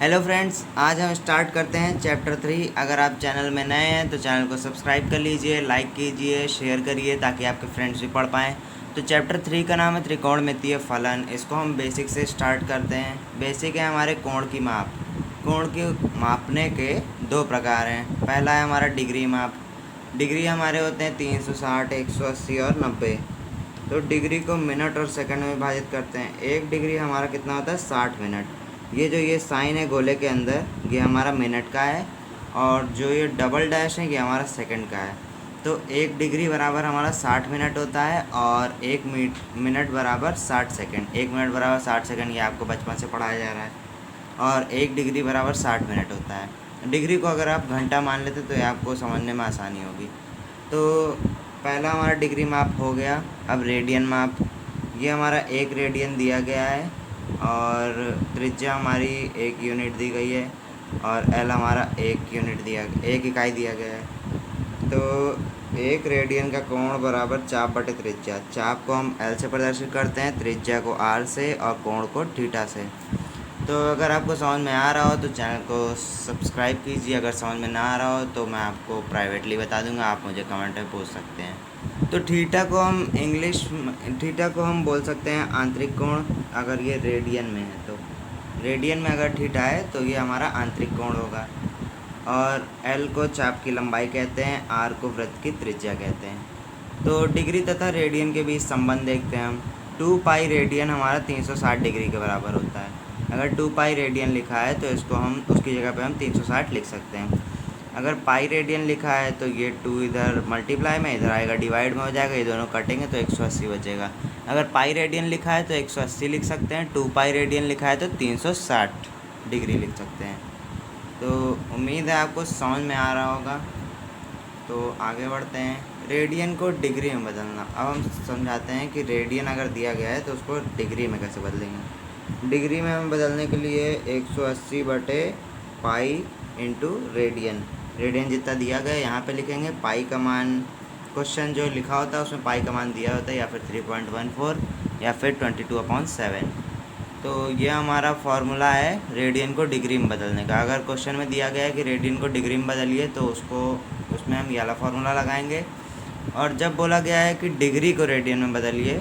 Hello friends, आज हम start करते हैं चैप्टर 3। अगर आप चैनल में नए हैं तो चैनल को सब्सक्राइब कर लीजिए, लाइक कीजिए, शेयर करिए ताकि आपके फ्रेंड्स भी पढ़ पाएँ। तो चैप्टर 3 का नाम है त्रिकोणमितीय फलन। इसको हम बेसिक से स्टार्ट करते हैं। बेसिक है हमारे कोण की माप। कोण की मापने के दो प्रकार हैं। पहला है हमारा डिग्री माप। डिग्री हमारे होते हैं 360, 180 और 90। तो डिग्री को मिनट और सेकंड में विभाजित करते हैं। एक डिग्री हमारा कितना होता है 60 मिनट। ये साइन है गोले के अंदर, ये हमारा मिनट का है, और जो ये डबल डैश है ये हमारा सेकंड का है। तो एक डिग्री बराबर हमारा 60 मिनट होता है और एक मिनट बराबर 60 सेकंड। एक मिनट बराबर 60 सेकंड, ये आपको बचपन से पढ़ाया जा रहा है। और एक डिग्री बराबर 60 मिनट होता है। डिग्री को अगर आप घंटा मान लेते तो ये आपको समझने में आसानी होगी। तो पहला हमारा डिग्री माप हो गया। अब रेडियन माप। ये हमारा 1 रेडियन दिया गया है और त्रिज्या हमारी 1 यूनिट दी गई है और एल हमारा 1 इकाई दिया गया है। तो 1 रेडियन का कोण बराबर चाप बटे त्रिज्या। चाप को हम एल से प्रदर्शित करते हैं, त्रिज्या को आर से और कोण को थीटा से। तो अगर आपको समझ में आ रहा हो तो चैनल को सब्सक्राइब कीजिए। अगर समझ में ना आ रहा हो तो मैं आपको प्राइवेटली बता दूंगा, आप मुझे कमेंट में पूछ सकते हैं। तो थीटा को हम बोल सकते हैं आंतरिक कोण। अगर ये रेडियन में है तो रेडियन में अगर थीटा है तो ये हमारा आंतरिक कोण होगा। और एल को चाप की लंबाई कहते हैं, आर को वृत्त की त्रिज्या कहते हैं। तो डिग्री तथा रेडियन के बीच संबंध देखते हैं हम। 2 पाई रेडियन हमारा 360 डिग्री के बराबर होता है। अगर 2 पाई रेडियन लिखा है तो इसको हम उसकी जगह पे हम 360 लिख सकते हैं। अगर पाई रेडियन लिखा है तो ये 2 इधर मल्टीप्लाई में, इधर आएगा डिवाइड में हो जाएगा, ये दोनों कटेंगे तो 180 बचेगा। अगर पाई रेडियन लिखा है तो 180 लिख सकते हैं। 2 पाई रेडियन लिखा है तो 360 डिग्री लिख सकते हैं। तो उम्मीद है आपको समझ में आ रहा होगा। तो आगे बढ़ते हैं। रेडियन को डिग्री में बदलना। अब हम समझाते हैं कि रेडियन अगर दिया गया है तो उसको डिग्री में कैसे बदलेंगे। डिग्री में हम बदलने के लिए 180 बटे पाई इंटू रेडियन। रेडियन जितना दिया गया है यहाँ पे लिखेंगे। पाई का मान, क्वेश्चन जो लिखा होता है उसमें पाई का मान दिया होता है, या फिर 3.14 या फिर 22/7। तो ये हमारा फॉर्मूला है रेडियन को डिग्री में बदलने का। अगर क्वेश्चन में दिया गया है कि रेडियन को डिग्री में बदलिए तो उसमें हम ये वाला फार्मूला लगाएंगे। और जब बोला गया है कि डिग्री को रेडियन में बदलिए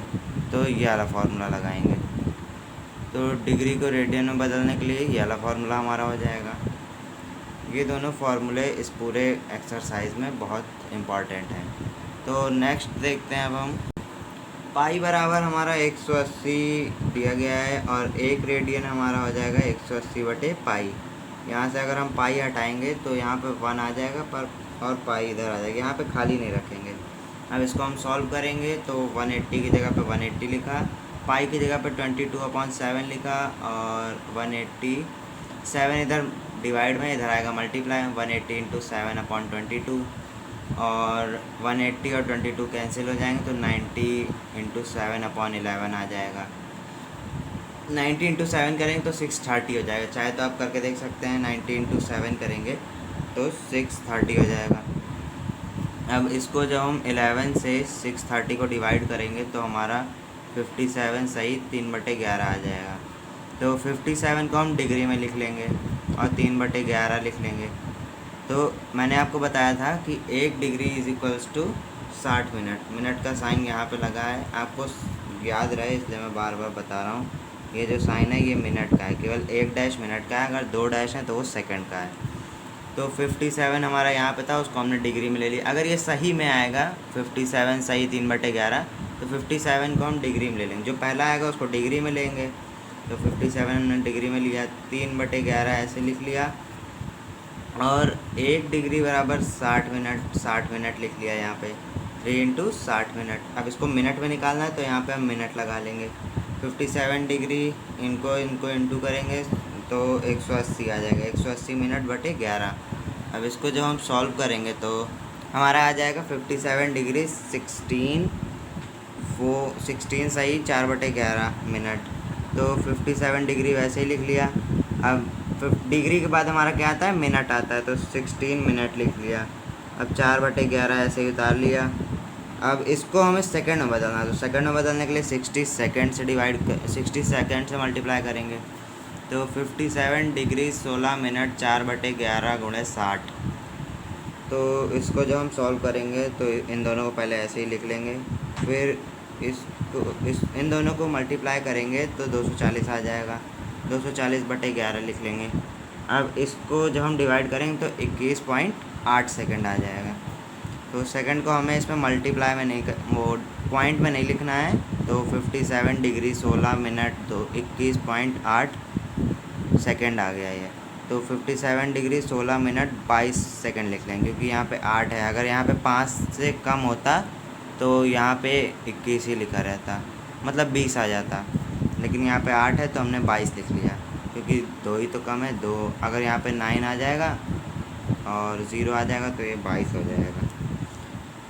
तो ये वाला फार्मूला लगाएंगे। तो डिग्री को रेडियन में बदलने के लिए ये वाला फार्मूला हमारा हो जाएगा। ये दोनों फार्मूले इस पूरे एक्सरसाइज में बहुत इम्पॉर्टेंट हैं। तो नेक्स्ट देखते हैं अब हम। पाई बराबर हमारा 180 दिया गया है और 1 रेडियन हमारा हो जाएगा 180 बटे पाई। यहाँ से अगर हम पाई हटाएंगे तो यहाँ पे 1 आ जाएगा पर, और पाई इधर आ जाएगा। यहाँ पे खाली नहीं रखेंगे। अब इसको हम सॉल्व करेंगे तो 180 की जगह पे 180 लिखा, पाई की जगह पे 22/7 लिखा, और 187 इधर डिवाइड में, इधर आएगा मल्टीप्लाई। 180 इंटू 7/22, और 180 और 22 कैंसिल हो जाएंगे तो 90 इंटू 7/11 आ जाएगा। 90 इंटू 7 करेंगे तो 630 हो जाएगा। चाहे तो आप करके देख सकते हैं। 90 इंटू 7 करेंगे तो 630 हो जाएगा। अब इसको जब हम 11 से 630 को डिवाइड करेंगे तो हमारा 57 सही 3/11 आ जाएगा। तो 57 को हम डिग्री में लिख लेंगे और 3/11 लिख लेंगे। तो मैंने आपको बताया था कि 1 degree is equals to 60 minute. Minute का साइन यहाँ पे लगा है, आपको याद रहे इसलिए मैं बार बार बता रहा हूँ। ये जो साइन है ये मिनट का है, केवल 1 डैश मिनट का है, अगर 2 डैश है तो वो सेकंड का है। तो 57 हमारा यहाँ पे था, उसको हमने डिग्री में ले लिया। अगर ये सही में आएगा 57 सही 3/11, तो 57 को हम डिग्री में ले लेंगे। जो पहला आएगा उसको डिग्री में लेंगे। तो 57 हमने डिग्री में लिया, 3/11 ऐसे लिख लिया, और 1 डिग्री बराबर 60 मिनट। 60 मिनट लिख लिया यहाँ पे, 3 इंटू 60 मिनट। अब इसको मिनट में निकालना है तो यहाँ पे हम मिनट लगा लेंगे। 57 डिग्री इनको इंटू करेंगे तो 180 आ जाएगा। 180 मिनट बटे 11। अब इसको जब हम सॉल्व करेंगे तो हमारा आ जाएगा 57 डिग्री 16 सही 4/11 मिनट। तो 57 डिग्री वैसे ही लिख लिया। अब डिग्री के बाद हमारा क्या आता है, मिनट आता है, तो 16 मिनट लिख लिया। अब 4/11 ऐसे ही उतार लिया। अब इसको हमें सेकंड में बदलना है, तो सेकंड में बदलने के लिए 60 सेकंड से मल्टीप्लाई करेंगे। तो 57 डिग्री 16 मिनट 4/11 गुणे 60। तो इसको जब हम सॉल्व करेंगे तो इन दोनों को पहले ऐसे ही लिख लेंगे, फिर इन दोनों को मल्टीप्लाई करेंगे तो 240 आ जाएगा। 240/11 लिख लेंगे। अब इसको जब हम डिवाइड करेंगे तो 21.8 सेकंड आ जाएगा। तो सेकंड को हमें इसमें मल्टीप्लाई में नहीं वो पॉइंट में नहीं लिखना है। तो 57 डिग्री 16 मिनट तो 21.8 सेकंड आ गया ये। तो 57 डिग्री 16 मिनट 22 सेकंड लिख लेंगे, क्योंकि यहाँ पे 8 है। अगर यहाँ पे 5 से कम होता तो यहाँ पे 21 ही लिखा रहता, मतलब 20 आ जाता। लेकिन यहाँ पे 8 है तो हमने 22 लिख लिया, क्योंकि 2 ही तो कम है। 2 अगर यहाँ पे 9 आ जाएगा और 0 आ जाएगा तो ये 22 हो जाएगा।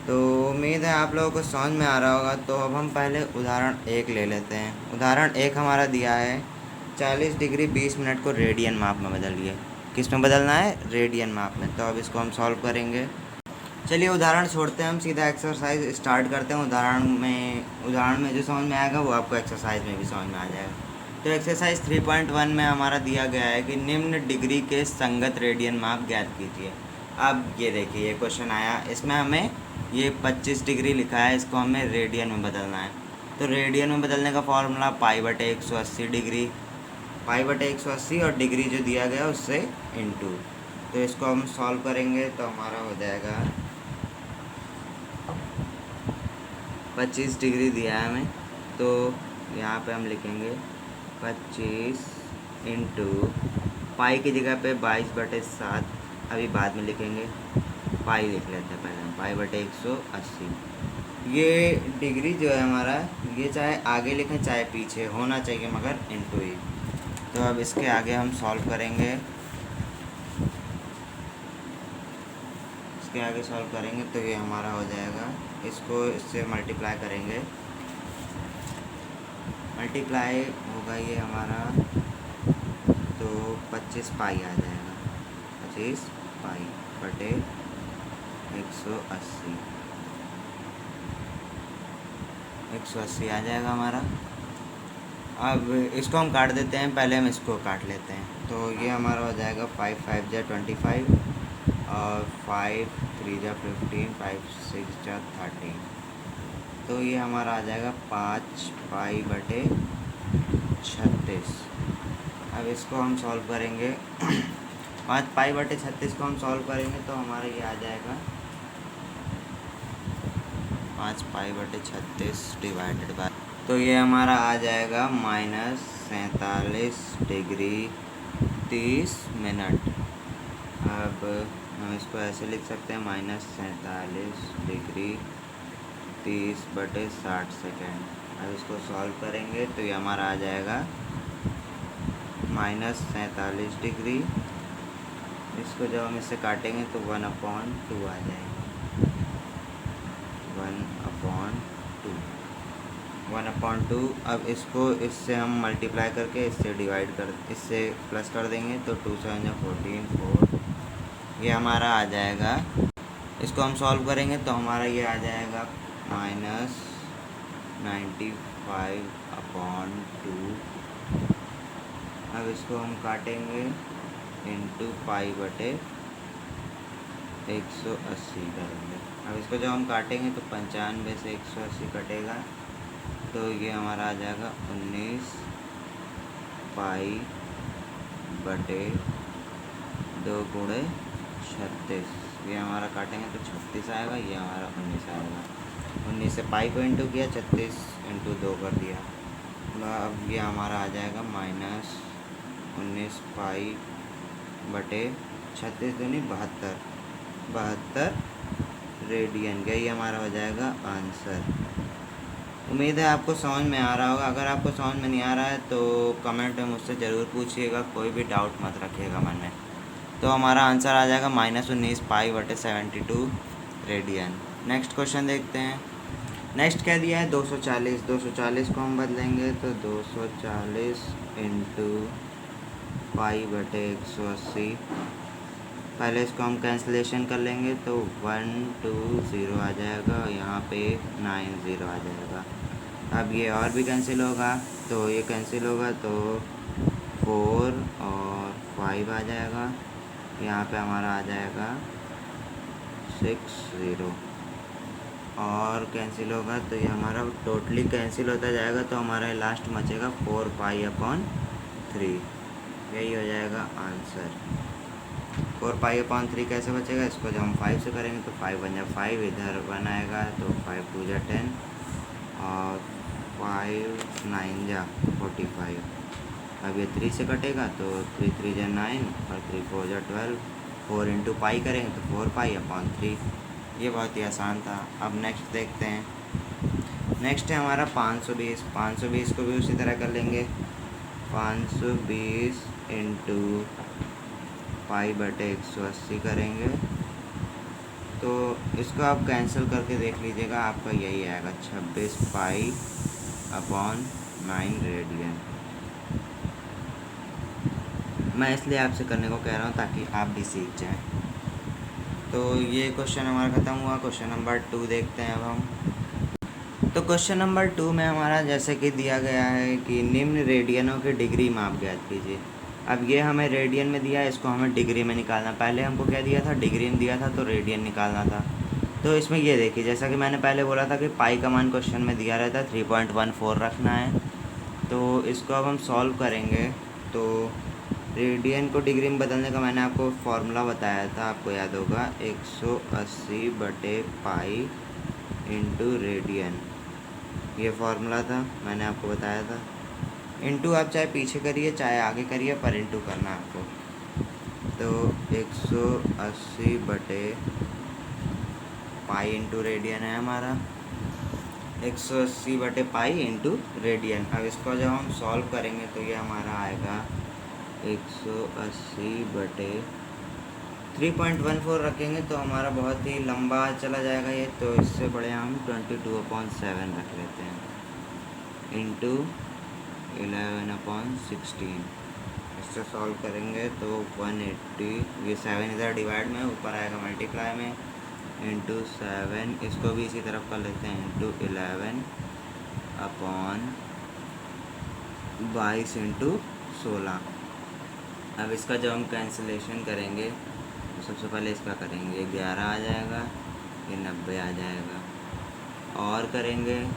तो उम्मीद है आप लोगों को समझ में आ रहा होगा। तो अब हम पहले उदाहरण 1 ले लेते हैं। उदाहरण 1 हमारा दिया है 40 डिग्री 20 मिनट को रेडियन माप में बदलिए। किस में बदलना है? रेडियन माप में। तो अब इसको हम सॉल्व करेंगे। चलिए उदाहरण छोड़ते हैं, हम सीधा एक्सरसाइज स्टार्ट करते हैं। उदाहरण में जो समझ में आएगा वो आपको एक्सरसाइज में भी समझ में आ जाएगा। तो एक्सरसाइज 3.1 में हमारा दिया गया है कि निम्न डिग्री के संगत रेडियन माप ज्ञात कीजिए। अब ये देखिए ये क्वेश्चन आया, इसमें हमें ये 25 डिग्री लिखा है, इसको हमें रेडियन में बदलना है। तो रेडियन में बदलने का फॉर्मूला π/180 डिग्री, π/180 और डिग्री जो दिया गया उससे इनटू। तो इसको हम सॉल्व करेंगे तो हमारा हो जाएगा 25 डिग्री दिया है हमें, तो यहाँ पे हम लिखेंगे 25 इंटू पाई की जगह पे 22/7, अभी बाद में लिखेंगे, पाई लिख लेते हैं पहले, π/180। ये डिग्री जो है हमारा, ये चाहे आगे लिखें चाहे पीछे होना चाहिए, मगर इंटू ही। तो अब इसके आगे हम सॉल्व करेंगे, इसके आगे सॉल्व करेंगे तो ये हमारा हो जाएगा, इसको इससे मल्टीप्लाई करेंगे, मल्टीप्लाई होगा ये हमारा, तो 25 पाई आ जाएगा, 25 पाई बटे 180, 180 आ जाएगा हमारा। अब इसको हम काट देते हैं, पहले हम इसको काट लेते हैं। तो ये हमारा हो जाएगा 5 5 जा 25 और 5 3 जा 15, 5 6 जा 13। तो ये हमारा आ जाएगा 5 पाई बटे 36। अब इसको हम सॉल्व करेंगे 5 पाई बटे 36 को हम सॉल्व करेंगे तो हमारा ये आ जाएगा 5 पाई बटे 36 डिवाइडेड बाय, तो ये हमारा आ जाएगा -47 डिग्री 30 मिनट। अब हम इसको ऐसे लिख सकते हैं -47 डिग्री 30/60 सेकेंड। अब इसको सॉल्व करेंगे तो ये हमारा आ जाएगा -47 डिग्री, इसको जब हम इससे काटेंगे तो 1/2 आ जाएगा, 1/2। अब इसको इससे हम मल्टीप्लाई करके इससे प्लस कर देंगे तो 2 7 जा 14, 4, ये हमारा आ जाएगा। इसको हम सॉल्व करेंगे तो हमारा ये आ जाएगा -95/2। अब इसको हम काटेंगे इंटू पाई बटे 180 करेंगे। अब इसको जब हम काटेंगे तो 95 से 180 कटेगा, तो ये हमारा आ जाएगा 19 पाई बटे 2 गुणे 36। ये हमारा काटेंगे तो 36 आएगा, ये हमारा 19 आएगा। 19 से पाई को इंटू किया, 36 इंटू 2 कर दिया। अब ये हमारा आ जाएगा -19 पाई बटे 36 दूनी 72 रेडियन। यही हमारा हो जाएगा आंसर। उम्मीद है आपको समझ में आ रहा होगा। अगर आपको समझ में नहीं आ रहा है तो कमेंट में मुझसे ज़रूर पूछिएगा, कोई भी डाउट मत रखिएगा मन में। तो हमारा आंसर आ जाएगा -19 पाई बटे 72 रेडियन। नेक्स्ट क्वेश्चन देखते हैं। नेक्स्ट क्या दिया है? 240। 240 को हम बदलेंगे तो 240 इंटू पाई बटे 180। पहले इसको हम कैंसिलेशन कर लेंगे तो 1 2 0 आ जाएगा, यहाँ पे 9 0 आ जाएगा। अब ये और भी कैंसिल होगा, तो ये कैंसिल होगा तो 4 और 5 आ जाएगा, यहाँ पे हमारा आ जाएगा 60 और कैंसिल होगा तो ये हमारा टोटली कैंसिल होता जाएगा, तो हमारा लास्ट बचेगा 4π/3। यही हो जाएगा आंसर। 4π/3 कैसे बचेगा, इसको जब हम 5 से करेंगे तो 5 बन जाए 5, इधर 1 आएगा तो 5 2 जा 10 और 5 9 जा 45। अब ये 3 से कटेगा तो 3 3 जा 9 और 3 4 जा 12। 4 इंटू पाई करेंगे तो 4π/3। ये बहुत ही आसान था। अब नेक्स्ट देखते हैं। नेक्स्ट है हमारा 520। 520 को भी उसी तरह कर लेंगे। 520 इंटू π/180 करेंगे तो इसको आप कैंसिल करके देख लीजिएगा, आपका यही आएगा 26π/9 रेडियन। मैं इसलिए आपसे करने को कह रहा हूँ ताकि आप भी सीख जाएं। तो ये क्वेश्चन हमारा ख़त्म हुआ। क्वेश्चन नंबर 2 देखते हैं अब हम। तो क्वेश्चन नंबर 2 में हमारा जैसे कि दिया गया है कि निम्न रेडियनों की डिग्री माप ज्ञात कीजिए। अब ये हमें रेडियन में दिया है, इसको हमें डिग्री में निकालना। पहले हमको क्या दिया था, डिग्री में दिया था, तो रेडियन निकालना था। तो इसमें ये देखिए, जैसा कि मैंने पहले बोला था कि पाई का मान क्वेश्चन में दिया रहता है, 3.14 रखना है। तो इसको अब हम सॉल्व करेंगे। तो रेडियन को डिग्री में बदलने का मैंने आपको फॉर्मूला बताया था, आपको याद होगा, 180/पाई इंटू रेडियन। ये फार्मूला था, मैंने आपको बताया था। इंटू आप चाहे पीछे करिए चाहे आगे करिए, पर इंटू करना आपको। तो 180/पाई इंटू रेडियन है हमारा, 180/पाई इंटू रेडियन। अब इसको जब हम सॉल्व करेंगे तो ये हमारा आएगा 180/3.14 रखेंगे तो हमारा बहुत ही लंबा चला जाएगा ये, तो इससे बड़े हम 22/7 रख लेते हैं इंटू 11/16। इससे सॉल्व करेंगे तो 180, ये 7 इधर डिवाइड में, ऊपर आएगा मल्टीप्लाई में, इंटू 7, इसको भी इसी तरफ कर लेते हैं, इंटू 11/22 इंटू 16। अब इसका जब हम कैंसिलेशन करेंगे तो सबसे पहले इसका करेंगे, 11 आ जाएगा, ये 90 आ जाएगा। और करेंगे,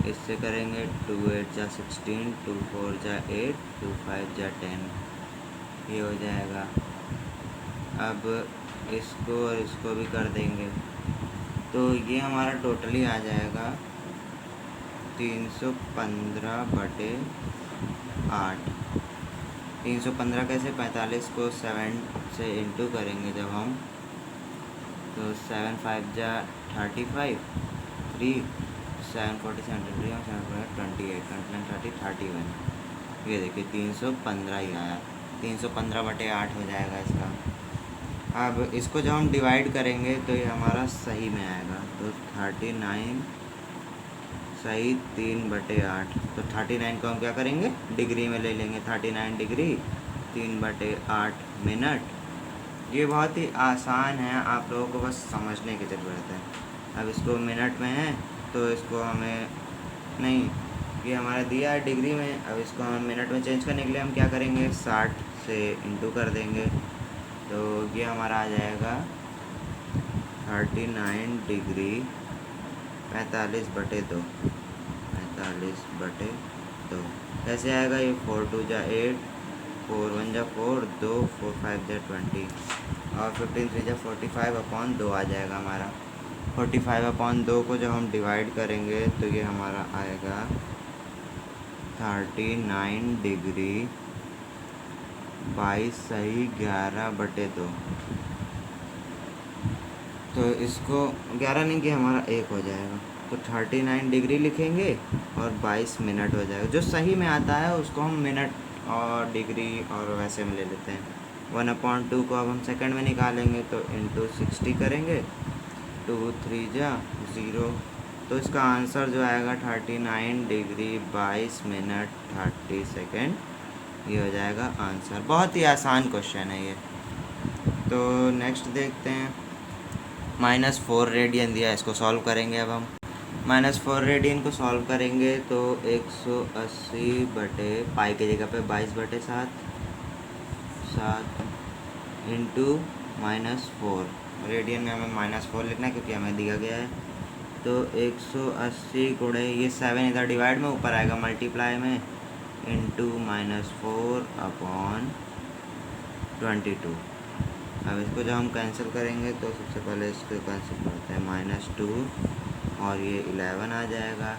इससे करेंगे 2 8 जा 16, 2 4 जा 8, 2 5 जा 10, ये हो जाएगा। अब इसको और इसको भी कर देंगे तो ये हमारा टोटली आ जाएगा 315/8। 315 कैसे, 45 को 7 से इंटू करेंगे जब हम, तो 7 5 जा 35, 3 7 47 28 31। ये देखिए 315 ही आया, 315/8 हो जाएगा इसका। अब इसको जब हम डिवाइड करेंगे तो ये हमारा सही में आएगा, तो 39 सही 3/8। तो 39 को हम क्या करेंगे, डिग्री में ले लेंगे, 39 डिग्री 3/8 मिनट। ये बहुत ही आसान है, आप लोगों को बस समझने की ज़रूरत है। अब इसको मिनट में है तो इसको हमें नहीं, ये हमारा दिया है डिग्री में, अब इसको हम मिनट में चेंज करने के लिए हम क्या करेंगे, 60 से इंटू कर देंगे तो ये हमारा आ जाएगा 39 डिग्री 45/2। 45/2 कैसे आएगा, ये 4 2 जा 8, 4 1 जा 4, 2 4 5 जा 20 और 15 3 जा 45/2 आ जाएगा हमारा। 45/2 को जब हम डिवाइड करेंगे तो ये हमारा आएगा 39 डिग्री 22 सही 11/2। तो इसको 11 नहीं कि हमारा 1 हो जाएगा, तो 39 डिग्री लिखेंगे और 22 मिनट हो जाएगा। जो सही में आता है उसको हम मिनट और डिग्री और वैसे में ले लेते हैं। 1/2 को अब हम सेकंड में निकालेंगे तो इंटू 60 करेंगे, 2 3 जा 0, तो इसका आंसर जो आएगा 39 डिग्री 22 मिनट 30 सेकेंड, ये हो जाएगा आंसर। बहुत ही आसान क्वेश्चन है ये। तो नेक्स्ट देखते हैं, -4 रेडियन दिया, इसको सॉल्व करेंगे अब हम। -4 रेडियन को सॉल्व करेंगे तो 180 बटे पाई की जगह पे 22/7 इंटू -4 रेडियन में हमें -4 लिखना है क्योंकि हमें दिया गया है। तो 180 गुणे ये 7 इधर डिवाइड में ऊपर आएगा मल्टीप्लाई में इंटू -4/22। अब इसको जब हम कैंसिल करेंगे तो सबसे पहले इसको कैंसिल करते हैं -2 और ये 11 आ जाएगा।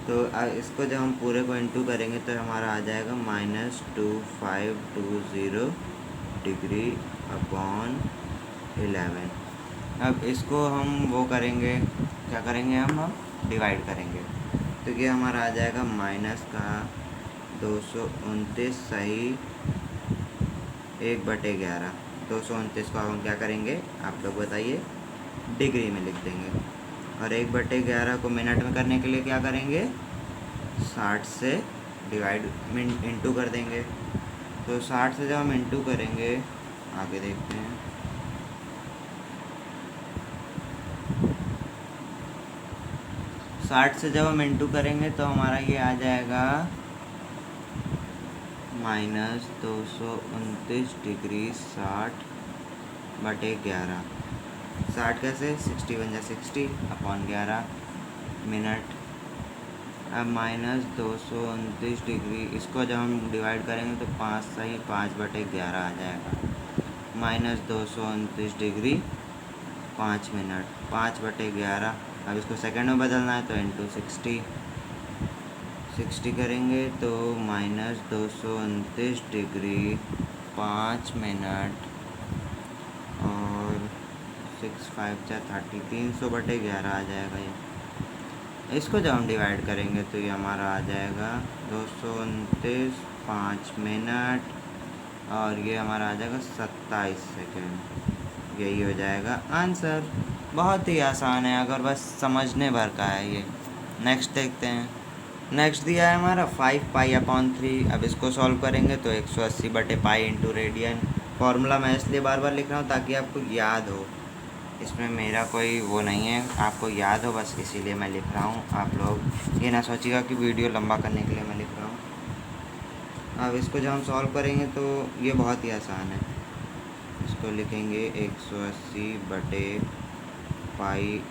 तो इसको जब हम पूरे को इंटू करेंगे तो हमारा आ जाएगा -2520 डिग्री अपॉन 11। अब इसको हम वो करेंगे, क्या करेंगे हम डिवाइड करेंगे तो ये हमारा आ जाएगा माइनस का 229 सही 1/11। 229 को हम क्या करेंगे आप लोग बताइए, डिग्री में लिख देंगे और 1/11 को मिनट में करने के लिए क्या करेंगे 60 से डिवाइड इंटू कर देंगे। तो 60 से जब हम इंटू करेंगे आगे देखते हैं। साठ से जब हम इंटू करेंगे तो हमारा ये आ जाएगा -229 डिग्री 60/11। 60 कैसे 60 बन जाए 60 अपॉन 11 मिनट। अब -229 डिग्री इसको जब हम डिवाइड करेंगे तो 5 सही 5/11 आ जाएगा। -229 डिग्री 5 मिनट 5/11। अब इसको सेकंड में बदलना है तो इंटू 60 करेंगे तो -229 डिग्री 5 मिनट और 6 5 जा 30 300/11 आ जाएगा ये। इसको जब हम डिवाइड करेंगे तो ये हमारा आ जाएगा 229 5 मिनट और ये हमारा आ जाएगा 27 सेकेंड। यही हो जाएगा आंसर। बहुत ही आसान है, अगर बस समझने भर का है ये। नेक्स्ट देखते हैं। नेक्स्ट दिया है हमारा 5π/3। अब इसको सॉल्व करेंगे तो 180/π इंटू रेडियन। फार्मूला मैं इसलिए बार बार लिख रहा हूँ ताकि आपको याद हो, इसमें मेरा कोई वो नहीं है, आपको याद हो बस इसीलिए मैं लिख रहा हूँ। आप लोग ये ना सोचिएगा कि वीडियो लंबा करने के लिए मैं लिख रहा हूँ। अब इसको जब हम सॉल्व करेंगे तो ये बहुत ही आसान है। इसको लिखेंगे 180/π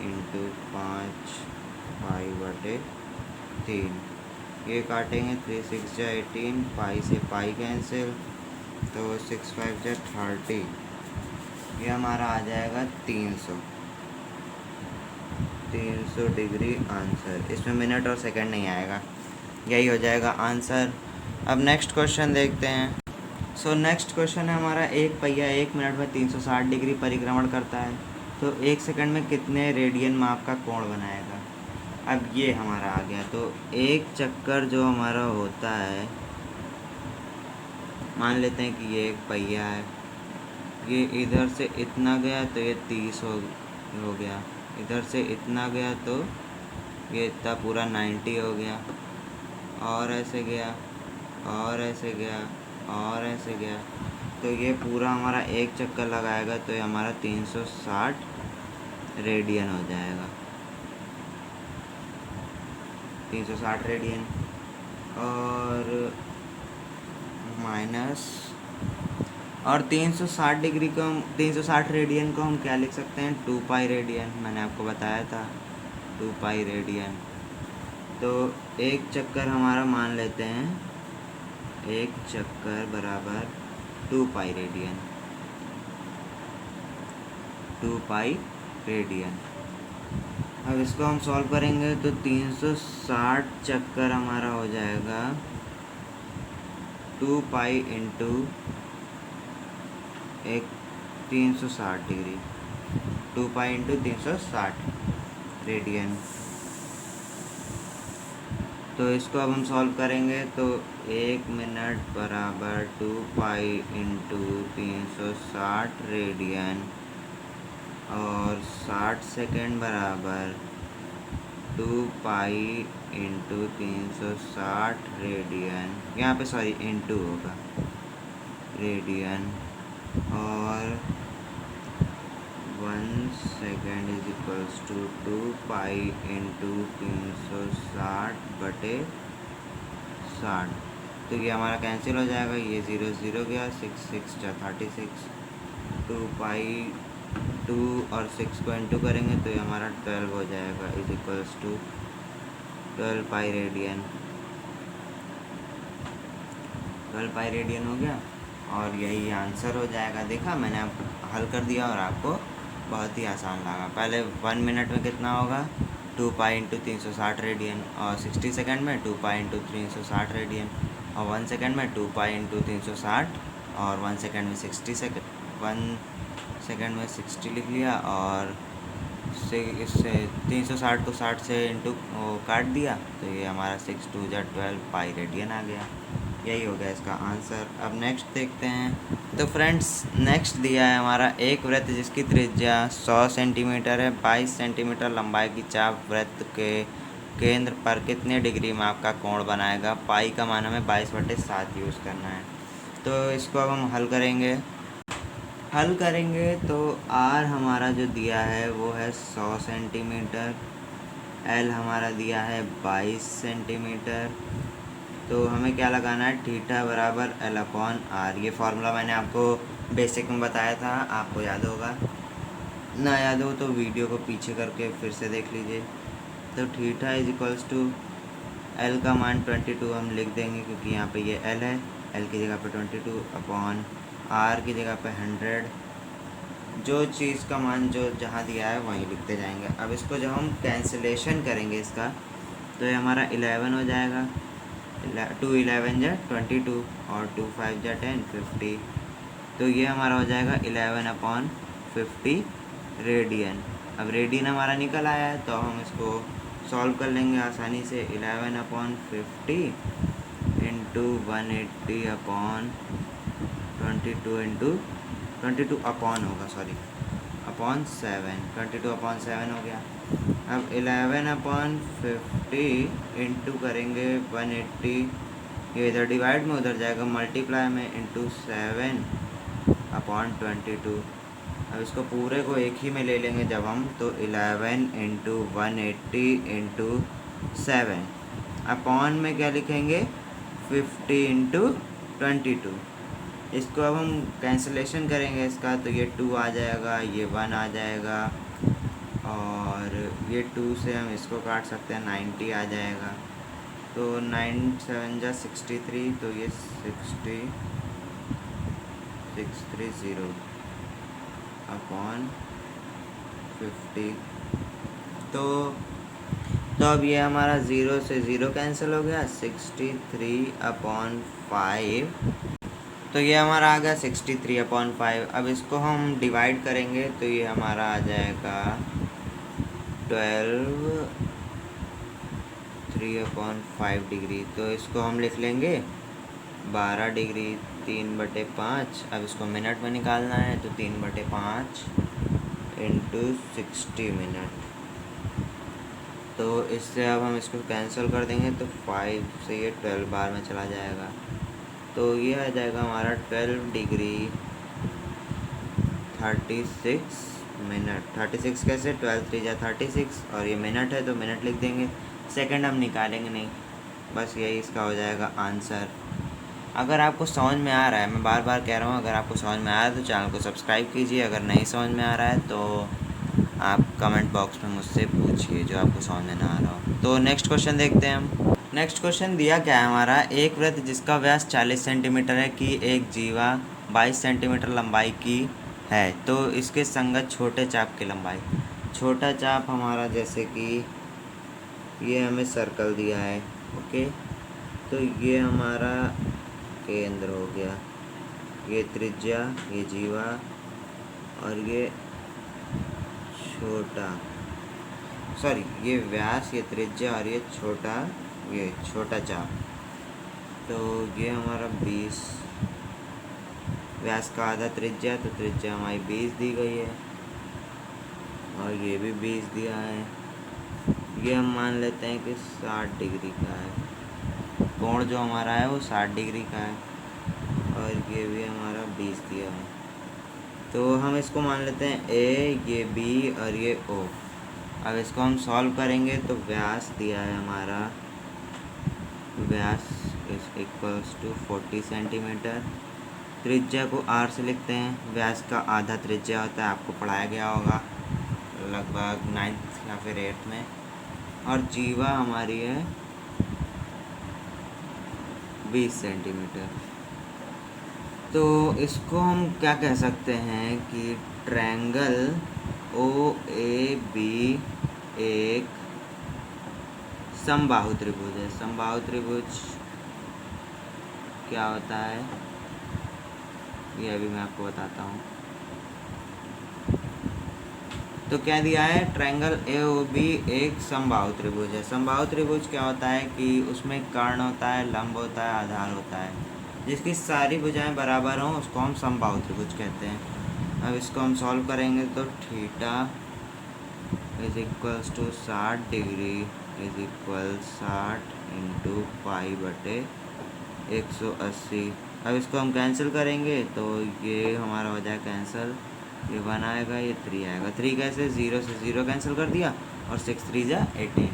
इंटू 5π/3। ये काटेंगे 3 6 जा 18 पाई से पाई कैंसिल तो 6 5 जा 30। ये हमारा आ जाएगा 300 डिग्री आंसर। इसमें मिनट और सेकंड नहीं आएगा, यही हो जाएगा आंसर। अब नेक्स्ट क्वेश्चन देखते हैं। सो नेक्स्ट क्वेश्चन है हमारा, एक पहिया 1 मिनट में 360 डिग्री परिक्रमण करता है तो 1 सेकंड में कितने रेडियन माप का कोण बनाएगा। अब ये हमारा आ गया। तो एक चक्कर जो हमारा होता है, मान लेते हैं कि ये एक पहिया है, ये इधर से इतना गया तो ये 30 हो गया, इधर से इतना गया तो ये इतना पूरा 90 हो गया, और ऐसे गया और ऐसे गया और ऐसे गया। तो ये पूरा हमारा एक चक्कर लगाएगा तो ये हमारा 360 रेडियन हो जाएगा। 360 रेडियन और माइनस और 360 डिग्री को हम 360 रेडियन को हम क्या लिख सकते हैं 2π रेडियन। मैंने आपको बताया था 2π रेडियन। तो एक चक्कर हमारा मान लेते हैं, एक चक्कर बराबर 2π रेडियन। 2π रेडियन। अब इसको हम सॉल्व करेंगे तो 360 चक्कर हमारा हो जाएगा 2π इंटू एक 360 डिग्री, 2π इंटू 360 रेडियन। तो इसको अब हम सॉल्व करेंगे तो 1 मिनट बराबर 2π इंटू 360 रेडियन और 60 सेकेंड बराबर 2π इंटू 360 रेडियन, यहाँ पे सॉरी इंटू होगा रेडियन और 1 second is equals to 2 pi into 360/60। तो ये हमारा कैंसिल हो जाएगा, ये 0 0 गया, 6 6 जा 36, 2 पाई 2 और 6 को इंटू करेंगे तो ये हमारा 12 हो जाएगा, is equals to 12 pi radian. 12 pi radian हो गया और यही आंसर हो जाएगा। देखा, मैंने आप हल कर दिया और आपको बहुत ही आसान लगा। पहले 1 मिनट में कितना होगा, 2 पाई इंटू 360 रेडियन, और 60 सेकेंड में 2 पाई इंटू 360 रेडियन, और 1 सेकेंड में 2 पाई इंटू 360, और 1 सेकेंड में 60 सेकेंड 1 सेकेंड में 60 लिख लिया, और इससे 360 को 60 से इंटू काट दिया तो ये हमारा 6 2 जा 12 पाई रेडियन आ गया। यही हो गया इसका आंसर। अब नेक्स्ट देखते हैं। तो फ्रेंड्स, नेक्स्ट दिया है हमारा एक वृत्त जिसकी त्रिज्या 100 सेंटीमीटर है, 22 सेंटीमीटर लंबाई की चाप वृत्त के केंद्र पर कितने डिग्री माप का कोण बनाएगा। पाई का मान हमें 22/7 यूज़ करना है। तो इसको अब हम हल करेंगे तो आर हमारा जो दिया है वो है 100 सेंटीमीटर, एल हमारा दिया है 22 सेंटीमीटर। तो हमें क्या लगाना है, थीटा बराबर L/R। ये फार्मूला मैंने आपको बेसिक में बताया था, आपको याद होगा, ना याद हो तो वीडियो को पीछे करके फिर से देख लीजिए। तो theta is equals to L का मान 22 हम लिख देंगे क्योंकि यहाँ पे ये एल है, एल की जगह पे 22 अपॉन आर की जगह पे 100। जो चीज़ का मान जो जहाँ दिया है वहीं लिखते जाएंगे। अब इसको जब हम कैंसिलेशन करेंगे इसका तो ये हमारा 11 हो जाएगा, 2 11 जा 22 और 2 5 जा 10 50। तो ये हमारा हो जाएगा 11/50 रेडियन। अब रेडियन हमारा निकल आया है तो हम इसको सॉल्व कर लेंगे आसानी से। 11/50 इंटू 180/22 अपॉन होगा, सॉरी अपॉन 7, 22/7 हो गया। अब 11/50 इंटू करेंगे 180, ये इधर डिवाइड में उधर जाएगा, मल्टीप्लाई में इंटू 7/22। अब इसको पूरे को एक ही में ले लेंगे जब हम, तो 11 इंटू 180 इंटू 7 अपॉन में क्या लिखेंगे 50 इंटू 22। इसको अब हम कैंसिलेशन करेंगे इसका तो ये 2 आ जाएगा, ये 1 आ जाएगा, और ये 2 से हम इसको काट सकते हैं, 90 आ जाएगा। तो 9 7 जा 63, तो ये 630 अपॉन 50। तो अब ये हमारा 0 से 0 कैंसिल हो गया, 63/5। तो ये हमारा आ गया 63/5। अब इसको हम डिवाइड करेंगे तो ये हमारा आ जाएगा 12 3/5 डिग्री। तो इसको हम लिख लेंगे 12 डिग्री 3/5। अब इसको मिनट में निकालना है तो 3/5 इंटू 60 मिनट। तो इससे अब हम इसको कैंसिल कर देंगे तो 5 से ये 12 बार में चला जाएगा। तो ये आ जाएगा हमारा 12 डिग्री 36 मिनट। 36 कैसे, 12 3 जा 36, और ये मिनट है तो मिनट लिख देंगे, सेकंड हम निकालेंगे नहीं। बस यही इसका हो जाएगा आंसर। अगर आपको समझ में आ रहा है, मैं बार बार कह रहा हूँ, अगर आपको समझ में आ रहा है तो चैनल को सब्सक्राइब कीजिए। अगर नहीं समझ में आ रहा है तो आप कमेंट बॉक्स में मुझसे पूछिए जो आपको समझ में ना आ रहा हो। तो नेक्स्ट क्वेश्चन देखते हैं हम। नेक्स्ट क्वेश्चन दिया क्या है हमारा, एक वृत्त जिसका व्यास 40 सेंटीमीटर है की एक जीवा 22 सेंटीमीटर लंबाई की है, तो इसके संगत छोटे चाप की लंबाई। छोटा चाप हमारा जैसे कि ये हमें सर्कल दिया है, ओके, तो ये हमारा केंद्र हो गया, ये त्रिज्या, ये जीवा, और ये छोटा, सॉरी ये व्यास, ये त्रिज्या, और ये छोटा चाप। तो ये हमारा 20 व्यास का आधा त्रिज्या, तो त्रिज्या हमारी 20 दी गई है, और ये भी 20 दिया है। ये हम मान लेते हैं कि 60 डिग्री का है, कोण जो हमारा है वो 60 डिग्री का है, और ये भी हमारा 20 दिया है। तो हम इसको मान लेते हैं ए, ये बी और ये ओ। अब इसको हम सॉल्व करेंगे तो व्यास दिया है हमारा, व्यास इज इक्वल्स टू 40 सेंटीमीटर। त्रिज्या को आर से लिखते हैं, व्यास का आधा त्रिज्या होता है, आपको पढ़ाया गया होगा लगभग 9th या फिर 8th में। और जीवा हमारी है 20 सेंटीमीटर। तो इसको हम क्या कह सकते हैं कि ट्रायंगल ओ ए बी एक समबाहु त्रिभुज है। समबाहु त्रिभुज क्या होता है ये अभी मैं आपको बताता हूँ। तो क्या दिया है, ट्रायंगल ए ओ बी एक समबाहु त्रिभुज है। समबाहु त्रिभुज क्या होता है कि उसमें कर्ण होता है, लंब होता है, आधार होता है, जिसकी सारी भुजाएं बराबर हों उसको हम समबाहु त्रिभुज कहते हैं। अब इसको हम सॉल्व करेंगे तो theta is equals to 60 degree is equal 60 into pi बटे 180। अब इसको हम कैंसिल करेंगे तो ये हमारा हो जाए कैंसिल, ये 1 आएगा, ये 3 आएगा। 3 कैसे, 0 से 0 कैंसिल कर दिया और 6 3 जा 18।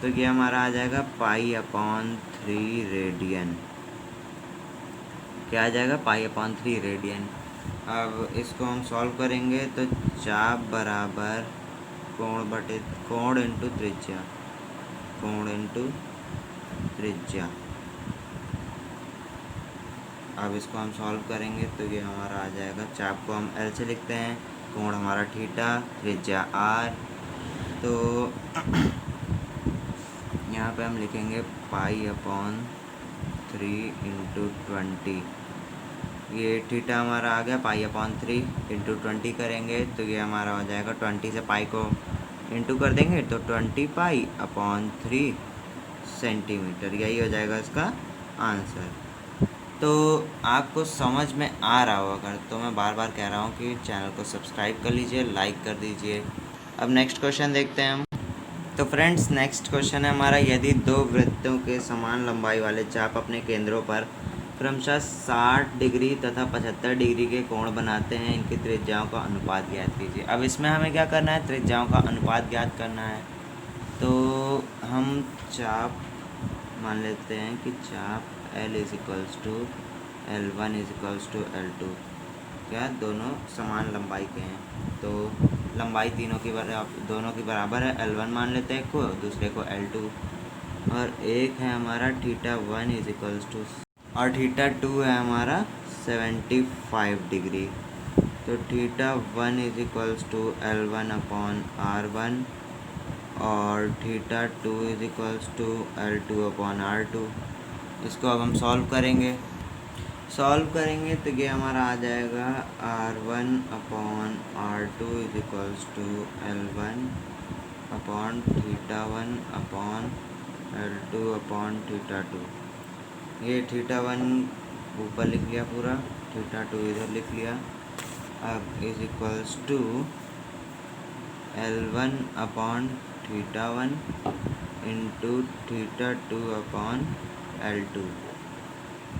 तो ये हमारा आ जाएगा पाई अपॉन 3 रेडियन। क्या आ जाएगा, पाई अपॉन 3 रेडियन। अब इसको हम सॉल्व करेंगे तो चाप बराबर कोण बटे कोण इंटू त्रिज्या, कोण इंटू त्रिज्या। अब इसको हम सॉल्व करेंगे तो ये हमारा आ जाएगा, चाप को हम एल से लिखते हैं, कोण हमारा थीटा, त्रिज्या आर। तो यहाँ पे हम लिखेंगे पाई अपॉन 3 इंटू 20। ये थीटा हमारा आ गया, पाई अपॉन 3 इंटू 20 करेंगे तो ये हमारा हो जाएगा, 20 से पाई को इंटू कर देंगे तो 20 पाई अपॉन 3 सेंटीमीटर। यही हो जाएगा इसका आंसर। तो आपको समझ में आ रहा हो अगर, तो मैं बार बार कह रहा हूँ कि चैनल को सब्सक्राइब कर लीजिए, लाइक कर दीजिए। अब नेक्स्ट क्वेश्चन देखते हैं हम। तो फ्रेंड्स नेक्स्ट क्वेश्चन है हमारा, यदि दो वृत्तों के समान लंबाई वाले चाप अपने केंद्रों पर क्रमशः 60 डिग्री तथा 75 डिग्री के कोण बनाते हैं, इनकी त्रिज्याओं का अनुपात ज्ञात कीजिए। अब इसमें हमें क्या करना है, त्रिज्याओं का अनुपात ज्ञात करना है। तो हम चाप मान लेते हैं कि चाप L is equals to L1 is equals to L2, क्या दोनों समान लंबाई के हैं। तो लंबाई तीनों की दोनों की बराबर है। L1 मान लेते हैं एक को, दूसरे को L2। और एक है हमारा थीटा 1 इज इक्वल्स टू, और थीटा 2 है हमारा 75 डिग्री। तो theta 1 is equals to L1 upon R1 और theta 2 is equals to L2 upon R2। इसको अब हम सॉल्व करेंगे तो ये हमारा आ जाएगा R1 upon R2 is equals to L1 upon theta 1 upon L2 upon theta 2। ये थीटा 1 ऊपर लिख लिया पूरा, थीटा 2 इधर लिख लिया। अब is equals to L1 upon theta 1 into theta 2 upon L2।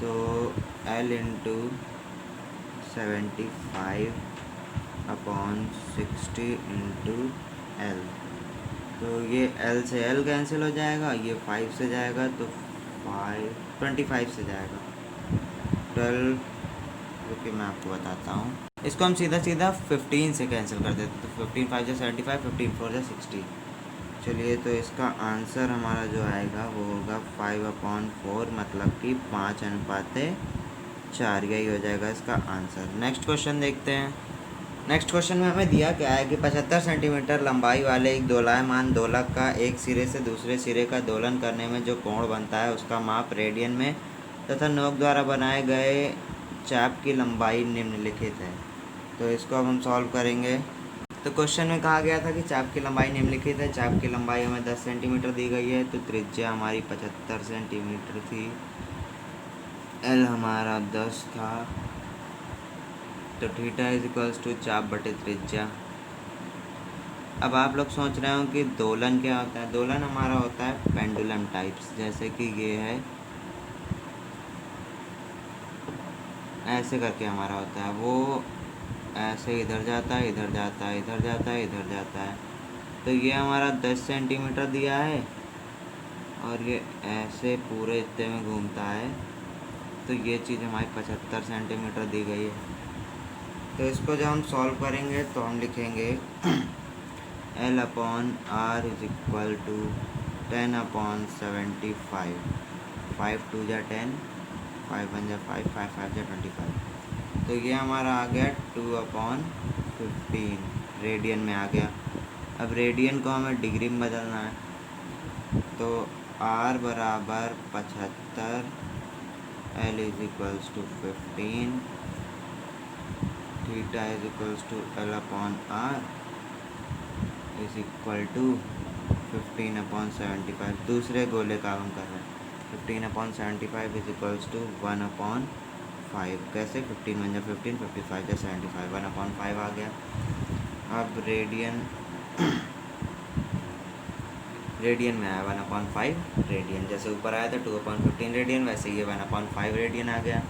तो L into 75 upon 60 into L। तो ये L से L कैंसिल हो जाएगा, ये 5 से जाएगा तो 25 से जाएगा 12। रुकिए मैं आपको बताता हूँ। इसको हम सीधा 15 से कैंसिल कर देते, तो 15 5 से 75, 15 4 से 60। चलिए तो इसका आंसर हमारा जो आएगा वो होगा 5/4, मतलब कि 5:4। यही हो जाएगा इसका आंसर। नेक्स्ट क्वेश्चन देखते हैं। नेक्स्ट क्वेश्चन में हमें दिया क्या है कि 75 सेंटीमीटर लंबाई वाले एक दोलायमान दोलक का एक सिरे से दूसरे सिरे का दोलन करने में जो कोण बनता है उसका माप रेडियन में तथा नोक द्वारा बनाए गए चाप की लंबाई निम्नलिखित है। तो इसको अब हम सॉल्व करेंगे। तो क्वेश्चन में कहा गया था कि चाप की लंबाई निम्नलिखित है। चाप की लंबाई हमें 10 सेंटीमीटर दी गई है, तो त्रिज्या हमारी 75 सेंटीमीटर थी, L हमारा 10 था। तो थीटा इज इक्वल्स टू चाप बटे त्रिज्या। अब आप लोग सोच रहे हो कि दोलन क्या होता है। दोलन हमारा होता है पेंडुलम टाइप्स, जैसे कि ये है, ऐसे करके हमारा होता है, वो ऐसे इधर जाता है, इधर जाता है, इधर जाता है, इधर जाता है। तो ये हमारा 10 सेंटीमीटर दिया है और ये ऐसे पूरे इतने में घूमता है। तो ये चीज़ हमारी 75 सेंटीमीटर दी गई है। तो इसको जब हम सॉल्व करेंगे तो हम लिखेंगे L/R इज इक्वल टू 10/75। 5 2 जा 10, 5 1 जा 5, 5 5 जा 25। तो ये हमारा आ गया 2/15 रेडियन में आ गया। अब रेडियन को हमें डिग्री में बदलना है, तो R बराबर 75, L is equals to 15, theta is equals to L/R is equal to 15/75। दूसरे गोले का हम कर रहे हैं। 15/75 इज इक्वल्स टू 1/5। कैसे? 15 1 जा 15, 55 जा 75, 1/5 आ गया। अब रेडियन में आया 1/5 रेडियन। जैसे ऊपर आया था 2/15 रेडियन, वैसे ये 1/5 रेडियन आ गया।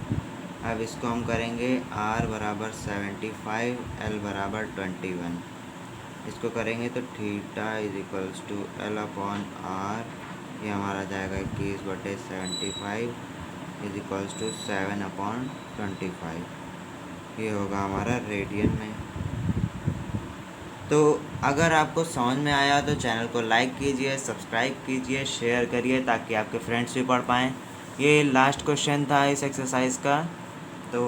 अब इसको हम करेंगे R बराबर 75, L बराबर 21। इसको करेंगे तो theta is equals to L/R, ये हमारा जाएगा 21/75 इज इक्वल्स टू 7/25। ये होगा हमारा रेडियन में। तो अगर आपको समझ में आया तो चैनल को लाइक कीजिए, सब्सक्राइब कीजिए, शेयर करिए ताकि आपके फ्रेंड्स भी पढ़ पाएँ। ये लास्ट क्वेश्चन था इस एक्सरसाइज का। तो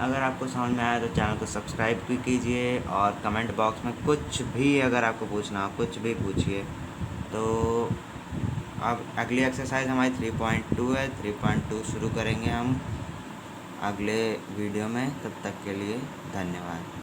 अगर आपको समझ में आया तो चैनल को सब्सक्राइब भी कीजिए और कमेंट बॉक्स में कुछ भी अगर आपको पूछना हो कुछ भी पूछिए। तो अब अगली एक्सरसाइज हमारी 3.2 है। 3.2 शुरू करेंगे हम अगले वीडियो में। तब तक के लिए धन्यवाद।